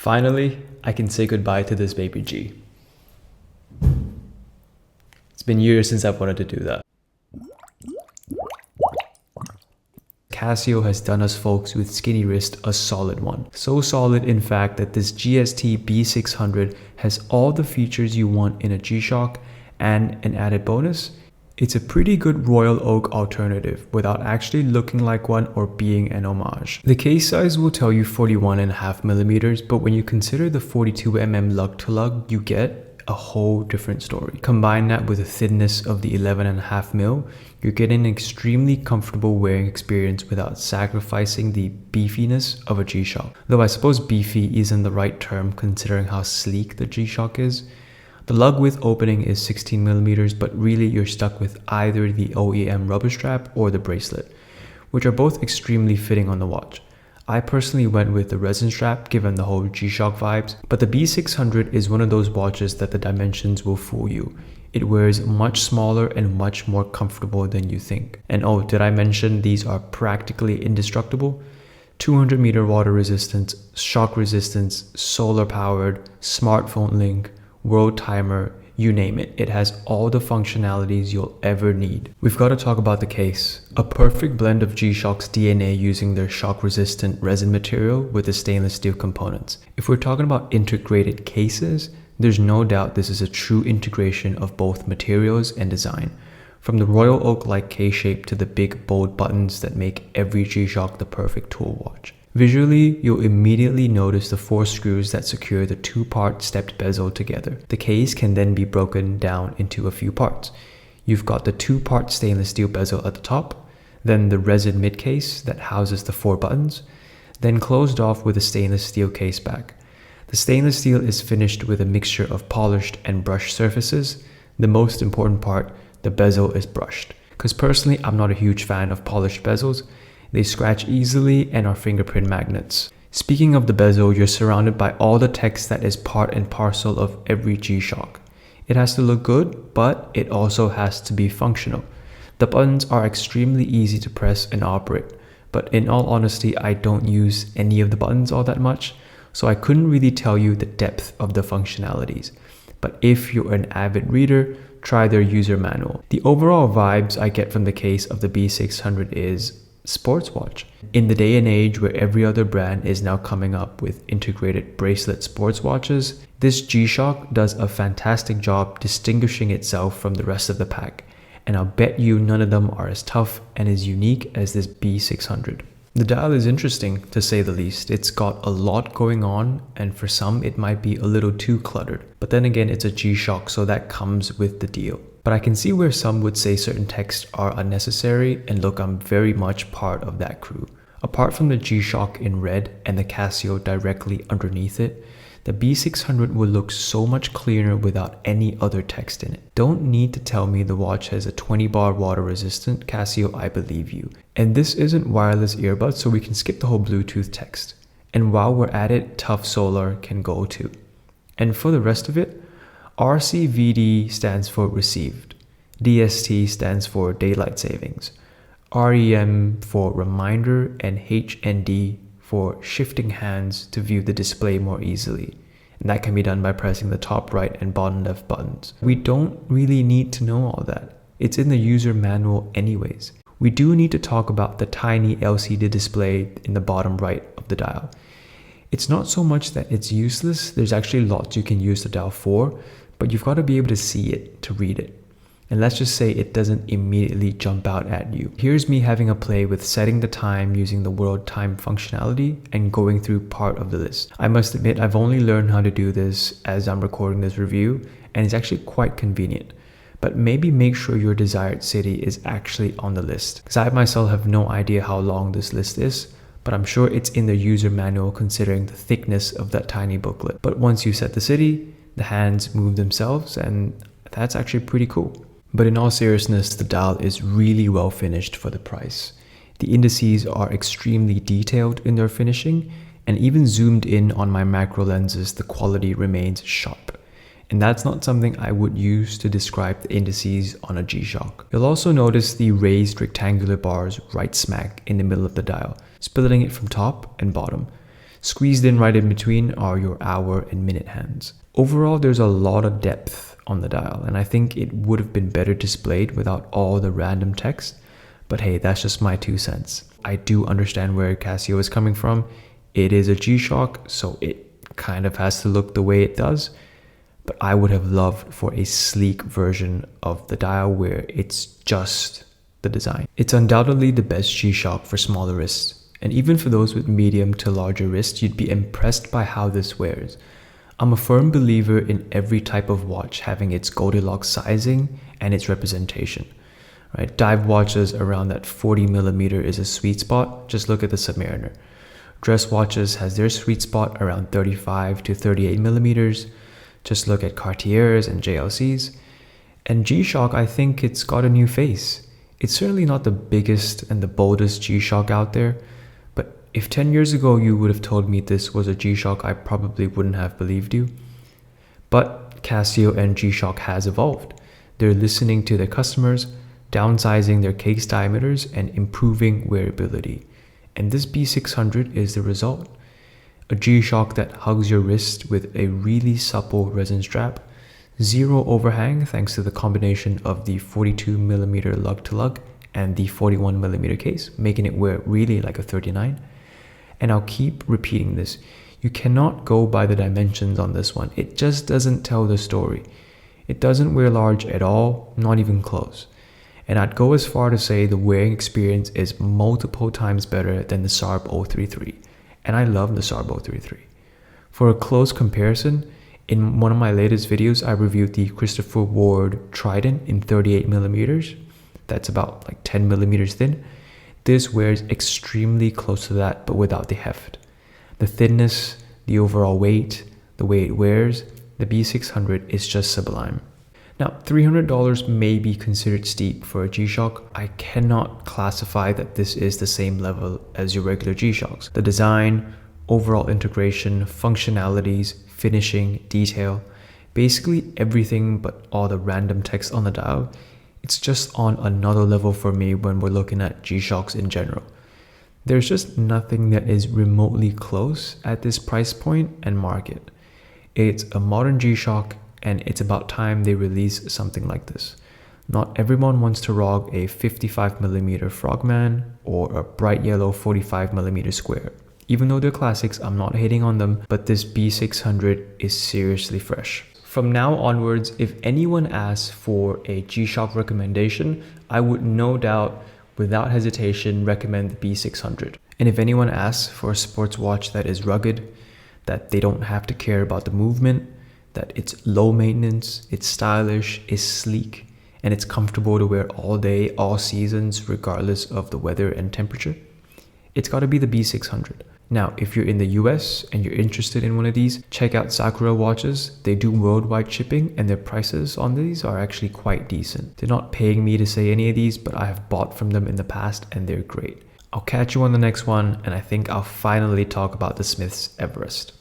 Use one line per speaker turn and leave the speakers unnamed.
Finally, I can say goodbye to this baby G. It's been years since I've wanted to do that. Casio has done us folks with skinny wrist a solid one. So solid in fact that this GST-B600 has all the features you want in a G-Shock, and an added bonus, it's a pretty good Royal Oak alternative without actually looking like one or being an homage. The case size will tell you 41.5mm, but when you consider the 42mm lug-to-lug you get, a whole different story. Combine that with the thinness of the 11.5mm, you're getting an extremely comfortable wearing experience without sacrificing the beefiness of a G-Shock. Though I suppose beefy isn't the right term considering how sleek the G-Shock is. The lug width opening is 16mm, but really you're stuck with either the OEM rubber strap or the bracelet, which are both extremely fitting on the watch. I personally went with the resin strap given the whole G-Shock vibes, but the B600 is one of those watches that the dimensions will fool you. It wears much smaller and much more comfortable than you think. And oh, did I mention these are practically indestructible? 200-meter water resistance, shock resistance, solar powered, smartphone link, world timer, you name it. It has all the functionalities you'll ever need. We've got to talk about the case. A perfect blend of G-Shock's DNA using their shock-resistant resin material with the stainless steel components. If we're talking about integrated cases, there's no doubt this is a true integration of both materials and design. From the Royal Oak-like K-shape to the big bold buttons that make every G-Shock the perfect tool watch. Visually, you'll immediately notice the 4 screws that secure the 2-part stepped bezel together. The case can then be broken down into a few parts. You've got the 2-part stainless steel bezel at the top, then the resin mid case that houses the 4 buttons, then closed off with a stainless steel case back. The stainless steel is finished with a mixture of polished and brushed surfaces. The most important part, the bezel is brushed. Because personally, I'm not a huge fan of polished bezels. They scratch easily and are fingerprint magnets. Speaking of the bezel, you're surrounded by all the text that is part and parcel of every G-Shock. It has to look good, but it also has to be functional. The buttons are extremely easy to press and operate, but in all honesty, I don't use any of the buttons all that much, so I couldn't really tell you the depth of the functionalities. But if you're an avid reader, try their user manual. The overall vibes I get from the case of the B600 is sports watch. In the day and age where every other brand is now coming up with integrated bracelet sports watches, this G-Shock does a fantastic job distinguishing itself from the rest of the pack, and I'll bet you none of them are as tough and as unique as this B600. The dial is interesting to say the least. It's got a lot going on, and for some it might be a little too cluttered, but then again it's a G-Shock, so that comes with the deal. But I can see where some would say certain texts are unnecessary, and look, I'm very much part of that crew. Apart from the G-Shock in red and the Casio directly underneath it, the B600 will look so much cleaner without any other text in it. Don't need to tell me the watch has a 20-bar water resistant Casio, I believe you. And this isn't wireless earbuds, so we can skip the whole Bluetooth text. And while we're at it, tough solar can go too. And for the rest of it, RCVD stands for received, DST stands for daylight savings, REM for reminder, and HND for shifting hands to view the display more easily. And that can be done by pressing the top right and bottom left buttons. We don't really need to know all that. It's in the user manual anyways. We do need to talk about the tiny LCD display in the bottom right of the dial. It's not so much that it's useless, there's actually lots you can use the dial for, but you've got to be able to see it to read it. And let's just say it doesn't immediately jump out at you. Here's me having a play with setting the time using the world time functionality and going through part of the list. I must admit I've only learned how to do this as I'm recording this review, and it's actually quite convenient. But maybe make sure your desired city is actually on the list, because I myself have no idea how long this list is, but I'm sure it's in the user manual considering the thickness of that tiny booklet. But once you set the city, the hands move themselves, and that's actually pretty cool. But in all seriousness, the dial is really well finished for the price. The indices are extremely detailed in their finishing, and even zoomed in on my macro lenses, the quality remains sharp. And that's not something I would use to describe the indices on a G-Shock. You'll also notice the raised rectangular bars right smack in the middle of the dial, splitting it from top and bottom. Squeezed in right in between are your hour and minute hands. Overall, there's a lot of depth on the dial, and I think it would have been better displayed without all the random text. But hey, that's just my 2 cents. I do understand where Casio is coming from. It is a G-Shock, so it kind of has to look the way it does. But I would have loved for a sleek version of the dial where it's just the design. It's undoubtedly the best G-Shock for smaller wrists. And even for those with medium to larger wrists, you'd be impressed by how this wears. I'm a firm believer in every type of watch having its Goldilocks sizing and its representation. Right? Dive watches around that 40mm is a sweet spot. Just look at the Submariner. Dress watches has their sweet spot around 35 to 38mm. Just look at Cartiers and JLCs. And G-Shock, I think it's got a new face. It's certainly not the biggest and the boldest G-Shock out there, but if 10 years ago you would have told me this was a G-Shock, I probably wouldn't have believed you. But Casio and G-Shock has evolved. They're listening to their customers, downsizing their case diameters and improving wearability. And this B600 is the result. A G-Shock that hugs your wrist with a really supple resin strap, zero overhang thanks to the combination of the 42mm lug-to-lug and the 41mm case, making it wear really like a 39. And I'll keep repeating this. You cannot go by the dimensions on this one. It just doesn't tell the story. It doesn't wear large at all, not even close. And I'd go as far to say the wearing experience is multiple times better than the SARB 033. And I love the SARB 033. For a close comparison, in one of my latest videos, I reviewed the Christopher Ward Trident in 38mm. That's about like 10mm thin. This wears extremely close to that, but without the heft. The thinness, the overall weight, the way it wears, the B600 is just sublime. Now, $300 may be considered steep for a G-Shock. I cannot classify that this is the same level as your regular G-Shocks. The design, overall integration, functionalities, finishing, detail, basically everything but all the random text on the dial, it's just on another level for me when we're looking at G-Shocks in general. There's just nothing that is remotely close at this price point and market. It's a modern G-Shock, and it's about time they release something like this. Not everyone wants to rock a 55mm Frogman or a bright yellow 45mm square. Even though they're classics, I'm not hating on them, but this B600 is seriously fresh. From now onwards, if anyone asks for a G-Shock recommendation, I would no doubt, without hesitation, recommend the B600. And if anyone asks for a sports watch that is rugged, that they don't have to care about the movement, that it's low maintenance, it's stylish, it's sleek, and it's comfortable to wear all day, all seasons, regardless of the weather and temperature, it's got to be the B600. Now, if you're in the US and you're interested in one of these, check out Sakura watches. They do worldwide shipping and their prices on these are actually quite decent. They're not paying me to say any of these, but I have bought from them in the past and they're great. I'll catch you on the next one, and I think I'll finally talk about the Smith's Everest.